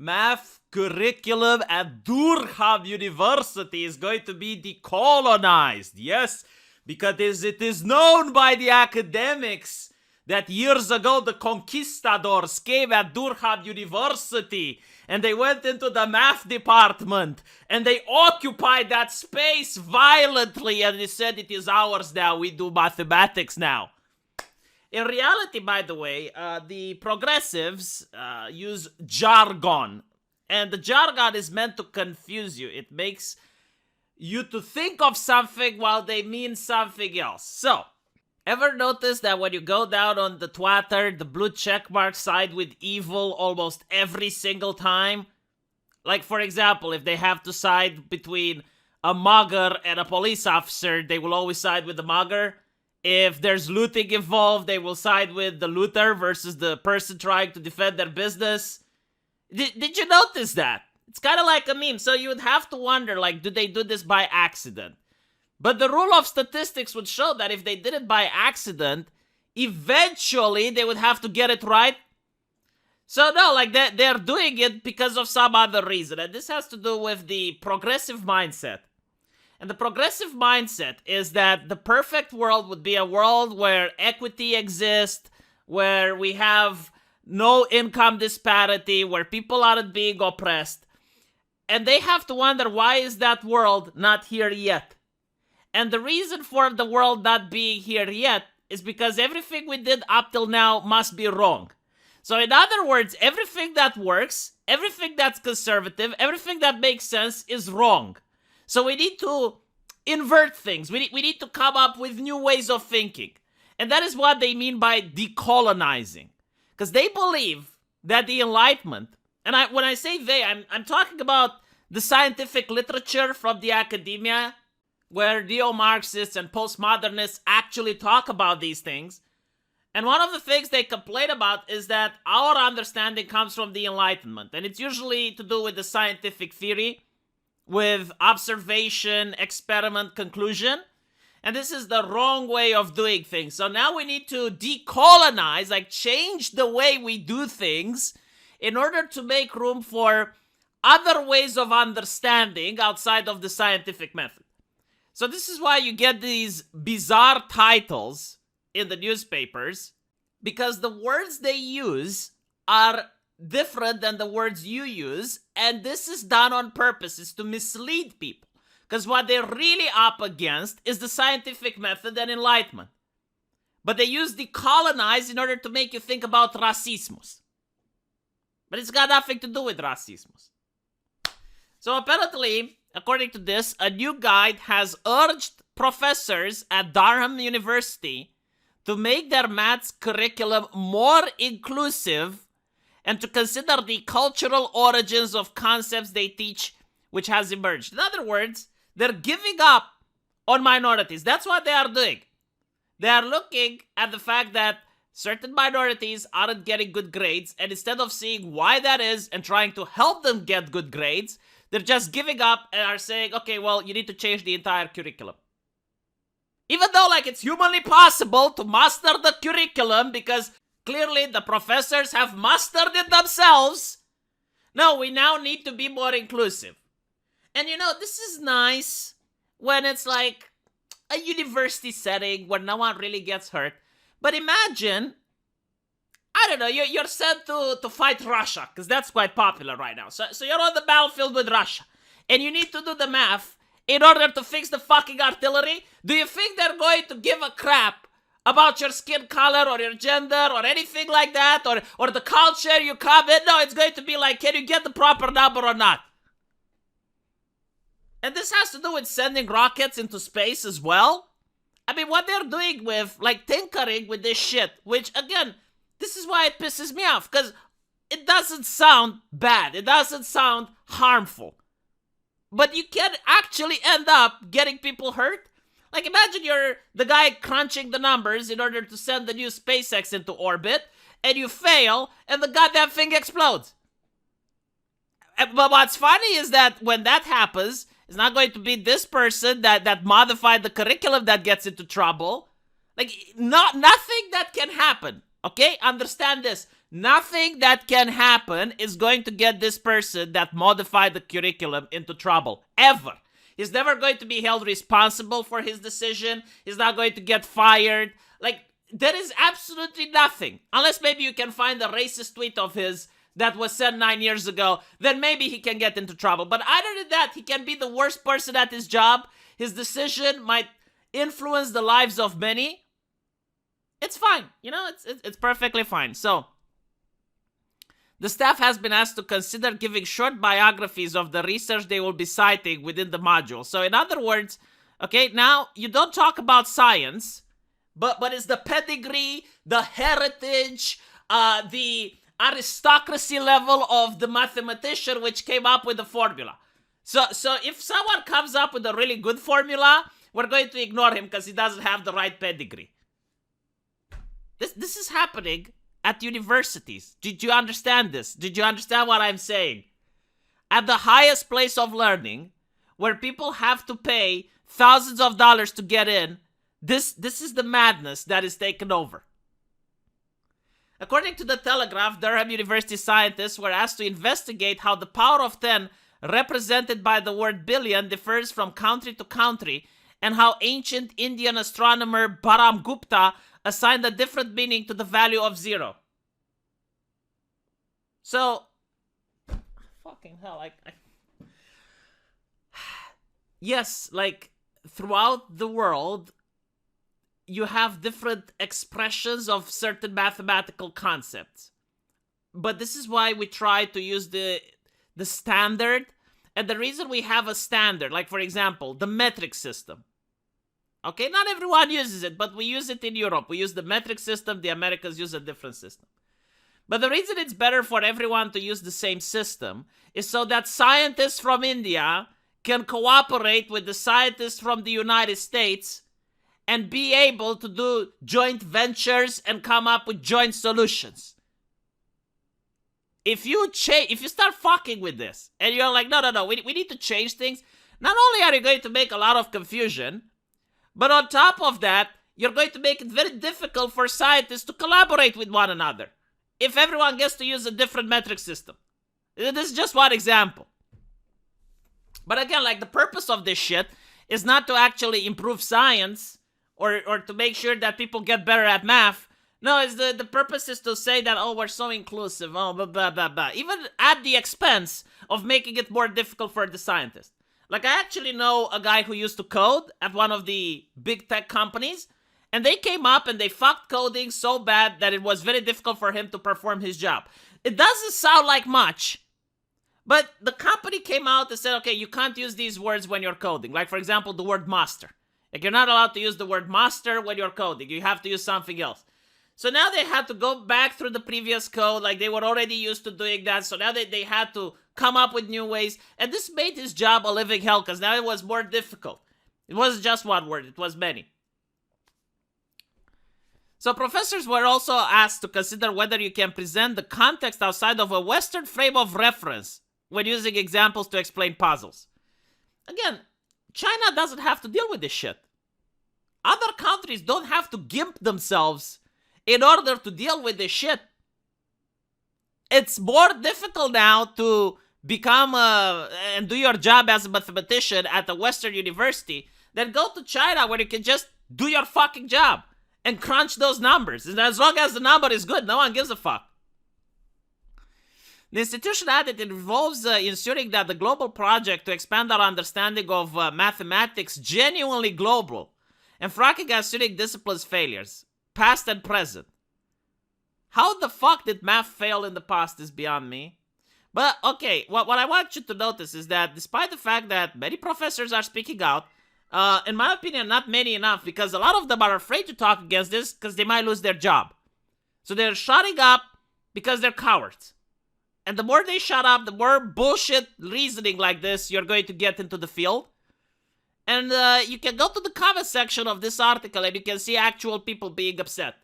math curriculum at Durham University is going to be decolonized. Yes, because it is known by the academics that years ago the conquistadors came at Durham University and they went into the math department and they occupied that space violently and they said it is ours now, we do mathematics now. In reality, by the way, the progressives use jargon, and the jargon is meant to confuse you. It makes you to think of something while they mean something else. So, ever notice that when you go down on the Twitter, the blue checkmark side with evil almost every single time? Like, for example, if they have to side between a mugger and a police officer, they will always side with the mugger. If there's looting involved, they will side with the looter versus the person trying to defend their business. Did you notice that? It's kind of like a meme. So you would have to wonder, like, do they do this by accident? But the rule of statistics would show that if they did it by accident, eventually they would have to get it right. So no, like they're doing it because of some other reason. And this has to do with the progressive mindset. And the progressive mindset is that the perfect world would be a world where equity exists, where we have no income disparity, where people aren't being oppressed. And they have to wonder, why is that world not here yet? And the reason for the world not being here yet is because everything we did up till now must be wrong. So in other words, everything that works, everything that's conservative, everything that makes sense is wrong. So we need to invert things. We need to come up with new ways of thinking. And that is what they mean by decolonizing. Because they believe that the Enlightenment, and when I say they, I'm talking about the scientific literature from the academia, where neo-Marxists and postmodernists actually talk about these things. And one of the things they complain about is that our understanding comes from the Enlightenment. And it's usually to do with the scientific theory, with observation, experiment, conclusion. And this is the wrong way of doing things. So now we need to decolonize, like change the way we do things in order to make room for other ways of understanding outside of the scientific method. So this is why you get these bizarre titles in the newspapers, because the words they use are different than the words you use, and this is done on purpose. It's to mislead people, because what they're really up against is the scientific method and enlightenment. But they use decolonize in order to make you think about racismus. But it's got nothing to do with racismus. So apparently, according to this, a new guide has urged professors at Durham University to make their maths curriculum more inclusive and to consider the cultural origins of concepts they teach, which has emerged. In other words, they're giving up on minorities. That's what they are doing. They are looking at the fact that certain minorities aren't getting good grades, and instead of seeing why that is and trying to help them get good grades, they're just giving up and are saying, okay, well, you need to change the entire curriculum. Even though, like, it's humanly possible to master the curriculum because clearly the professors have mastered it themselves. No, we now need to be more inclusive. And you know, this is nice when it's like a university setting where no one really gets hurt. But imagine, I don't know, you're sent to fight Russia, because that's quite popular right now. So you're on the battlefield with Russia, and you need to do the math in order to fix the fucking artillery. Do you think they're going to give a crap about your skin color or your gender or anything like that, or the culture you come in? No, it's going to be like, can you get the proper number or not? And this has to do with sending rockets into space as well. I mean, what they're doing with, like, tinkering with this shit, which, again, this is why it pisses me off, because it doesn't sound bad. It doesn't sound harmful. But you can actually end up getting people hurt. Like, imagine you're the guy crunching the numbers in order to send the new SpaceX into orbit, and you fail, and the goddamn thing explodes. But what's funny is that when that happens, it's not going to be this person that modified the curriculum that gets into trouble. Like, nothing that can happen, okay? Understand this. Nothing that can happen is going to get this person that modified the curriculum into trouble. Ever. He's never going to be held responsible for his decision. He's not going to get fired. Like, there is absolutely nothing. Unless maybe you can find a racist tweet of his that was said 9 years ago, then maybe he can get into trouble. But other than that, he can be the worst person at his job. His decision might influence the lives of many. It's fine. You know, it's perfectly fine. So, the staff has been asked to consider giving short biographies of the research they will be citing within the module. So, in other words, okay, now you don't talk about science, but it's the pedigree, the heritage, the aristocracy level of the mathematician which came up with the formula. So if someone comes up with a really good formula, we're going to ignore him because he doesn't have the right pedigree. This is happening at universities. Did you understand this? Did you understand what I'm saying? At the highest place of learning, where people have to pay thousands of dollars to get in, this is the madness that is taken over. According to the Telegraph, Durham University scientists were asked to investigate how the power of 10, represented by the word billion, differs from country to country, and how ancient Indian astronomer Bahram Gupta assigned a different meaning to the value of 0. So, fucking hell, yes, like, throughout the world, you have different expressions of certain mathematical concepts. But this is why we try to use the standard. And the reason we have a standard, like for example, the metric system. Okay, not everyone uses it, but we use it in Europe. We use the metric system, the Americans use a different system. But the reason it's better for everyone to use the same system is so that scientists from India can cooperate with the scientists from the United States and be able to do joint ventures and come up with joint solutions. If you start fucking with this, and you're like, no, we need to change things, not only are you going to make a lot of confusion, but on top of that, you're going to make it very difficult for scientists to collaborate with one another if everyone gets to use a different metric system. This is just one example. But again, like, the purpose of this shit is not to actually improve science or to make sure that people get better at math. No, it's the purpose is to say that, oh, we're so inclusive, oh, blah, blah, blah, blah. Even at the expense of making it more difficult for the scientists. Like, I actually know a guy who used to code at one of the big tech companies, and they came up and they fucked coding so bad that it was very difficult for him to perform his job. It doesn't sound like much, but the company came out and said, okay, you can't use these words when you're coding. Like, for example, the word master. Like, you're not allowed to use the word master when you're coding. You have to use something else. So now they had to go back through the previous code. Like, they were already used to doing that. So now they had to come up with new ways. And this made his job a living hell because now it was more difficult. It wasn't just one word. It was many. So professors were also asked to consider whether you can present the context outside of a Western frame of reference when using examples to explain puzzles. Again, China doesn't have to deal with this shit. Other countries don't have to gimp themselves in order to deal with this shit. It's more difficult now to become and do your job as a mathematician at a Western university than go to China where you can just do your fucking job and crunch those numbers. And as long as the number is good, no one gives a fuck. The institution added it involves ensuring that the global project to expand our understanding of mathematics genuinely global and fracking considering disciplines failures, past and present. How the fuck did math fail in the past is beyond me. But okay, what I want you to notice is that despite the fact that many professors are speaking out, in my opinion, not many enough, because a lot of them are afraid to talk against this because they might lose their job. So they're shutting up because they're cowards. And the more they shut up, the more bullshit reasoning like this you're going to get into the field. And you can go to the comment section of this article and you can see actual people being upset.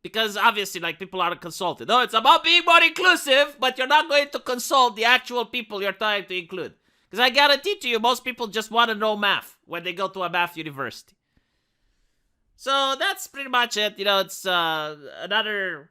Because obviously, like, people aren't consulted. No, it's about being more inclusive, but you're not going to consult the actual people you're trying to include. Because I guarantee to you, most people just want to know math when they go to a math university. So that's pretty much it. You know, it's another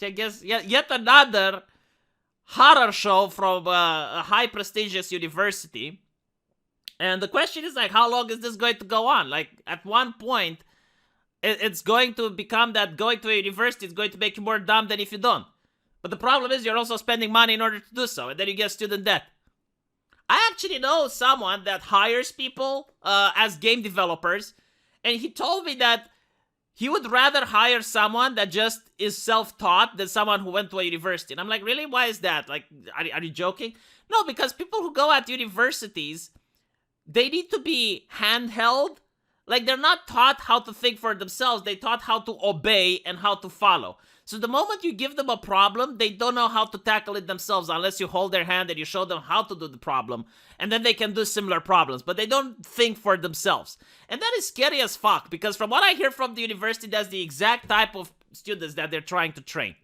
I guess yet another horror show from a high prestigious university. And the question is, like, how long is this going to go on? Like, at one point, it's going to become that going to a university is going to make you more dumb than if you don't. But the problem is you're also spending money in order to do so, and then you get student debt. I actually know someone that hires people as game developers, and he told me that he would rather hire someone that just is self-taught than someone who went to a university. And I'm like, really? Why is that? Like, are you joking? No, because people who go at universities, they need to be handheld. Like, they're not taught how to think for themselves. They taught how to obey and how to follow. So the moment you give them a problem, they don't know how to tackle it themselves unless you hold their hand and you show them how to do the problem. And then they can do similar problems. But they don't think for themselves. And that is scary as fuck. Because from what I hear from the university, that's the exact type of students that they're trying to train.